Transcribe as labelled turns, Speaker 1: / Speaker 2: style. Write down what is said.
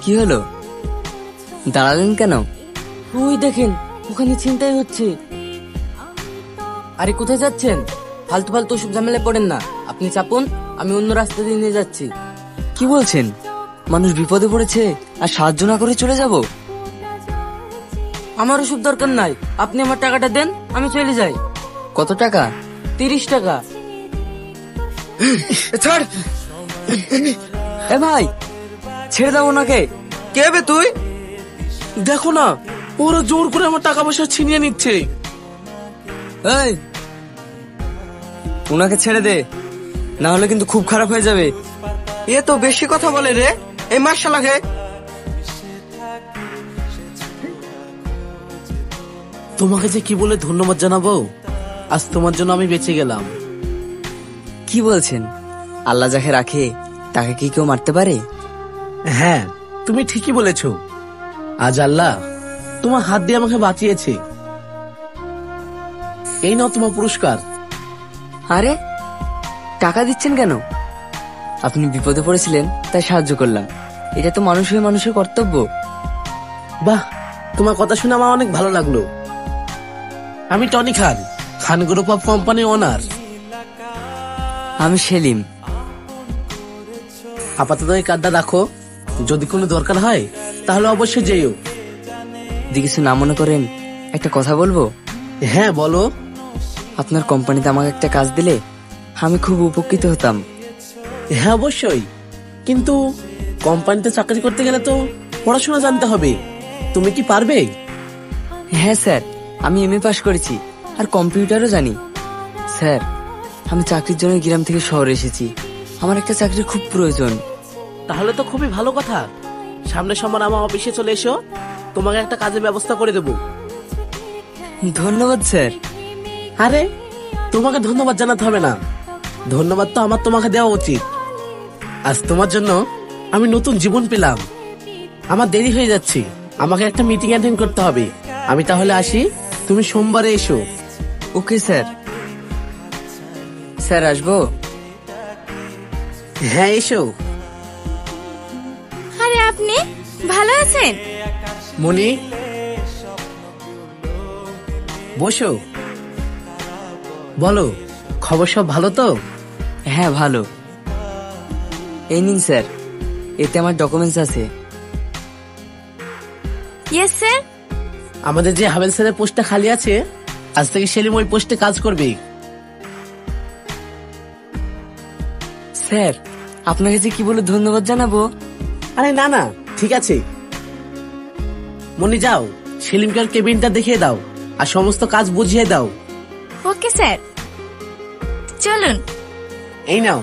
Speaker 1: কি হলো, দাঁড়ালেন কেন?
Speaker 2: ওই দেখেন, ওখানে ছিনতাই হচ্ছে। আরে কোথায় যাচ্ছেন? ফালতু ফালতু ওসব ঝামেলায় পড়েন না। আপনি চাপুন, আমি অন্য রাস্তা দিয়ে নিয়ে যাচ্ছি।
Speaker 1: কি বলছেন? মানুষ বিপদে পড়েছে আর সাহায্য না করে চলে যাব?
Speaker 2: আমার ওসব দরকার নাই, আপনি আমার টাকাটা দেন, আমি চলে যাই।
Speaker 1: কত টাকা?
Speaker 2: 30 টাকা।
Speaker 1: ছাড়। এ ভাই, ছেড়ে দাও ওনাকে।
Speaker 3: কে বে তুই? দেখো না, ওরা জোর করে আমার টাকা পয়সা ছিনিয়ে নিচ্ছে।
Speaker 1: এই, ওনাকে ছেড়ে দে, না হলে কিন্তু খুব খারাপ হয়ে যাবে।
Speaker 3: এ তো বেশি কথা বলে রে, এই মার্শালাকে। তোমাকে যে কি বলে ধন্যবাদ জানাবো, আজ তোমার জন্য আমি বেঁচে গেলাম।
Speaker 1: কি বলছেন? আল্লাহ যাকে রাখে তাকে কি কেউ মারতে পারে?
Speaker 3: হ্যাঁ, তুমি ঠিকই বলেছো। আজ আল্লাহ তোমার হাত দিয়ে আমাকে বাঁচিয়েছে। এই নাও তোমার পুরস্কার।
Speaker 1: আরে, টাকা দিচ্ছেন কেন? আপনি বিপদে পড়েছিলেন তাই সাহায্য করলাম, এটা তো মানুষ হয়ে মানুষের কর্তব্য।
Speaker 3: বাহ, তোমার কথা শুনে আমার অনেক ভালো লাগলো। আমি Tony Khan, Khan group of company owner.
Speaker 1: আমি সেলিম।
Speaker 3: আপাতত এই কার্ডটা রাখো, যদি কোনো দরকার হয় তাহলে অবশ্যই যেও।
Speaker 1: যদি কিছু না মনে করেন, একটা কথা বলবো?
Speaker 3: হ্যাঁ বলো।
Speaker 1: আপনার কোম্পানিতে আমাকে একটা কাজ দিলে আমি খুব উপকৃত হতাম।
Speaker 3: হ্যাঁ অবশ্যই, কিন্তু কোম্পানিতে চাকরি করতে গেলে তো পড়াশোনা জানতে হবে। তুমি কি পারবে?
Speaker 1: হ্যাঁ স্যার, আমি এমএ পাস করেছি আর কম্পিউটারও জানি। স্যার, আমি চাকরির জন্য গ্রাম থেকে শহরে এসেছি, আমার একটা চাকরির খুব প্রয়োজন।
Speaker 3: তাহলে তো খুবই ভালো কথা। সামনের সোমবার আমার অফিসে চলে এসো, তোমাকে একটা কাজের ব্যবস্থা করে দেবো।
Speaker 1: ধন্যবাদ স্যার।
Speaker 3: আরে, তোমাকে ধন্যবাদ জানাতে হবে না, ধন্যবাদ তো আমার তোমাকে দেওয়া উচিত। আজ তোমার জন্য আমি নতুন জীবন পেলাম। আমার দেরি হয়ে যাচ্ছে, আমাকে একটা মিটিং অ্যাটেন্ড করতে হবে। আমি তাহলে আসি, তুমি সোমবারে এসো।
Speaker 1: Okay sir. স্যার, আসবো?
Speaker 3: হ্যাঁ এসো।
Speaker 4: আরে আপনি ভালো আছেন?
Speaker 3: মনি, বসো। বলো, খবর সব ভালো তো?
Speaker 1: হ্যাঁ ভালো। এই নিন স্যার, এতে আমার ডকুমেন্টস আছে।
Speaker 4: Yes sir.
Speaker 3: আমাদের যে হাবেল স্যারের পোস্টটা খালি আছে, আজ থেকে সেলিম ওই পোস্টে কাজ করবে।
Speaker 1: স্যার, আপনাকে যে কি বলে ধন্যবাদ জানাবো।
Speaker 3: আরে না না, ঠিক আছে। মনি যাও, সেলিমকে ওর কেবিনটা দেখিয়ে দাও আর সমস্ত কাজ বুঝিয়ে দাও।
Speaker 4: ওকে স্যার, চলুন।
Speaker 3: এই নাও।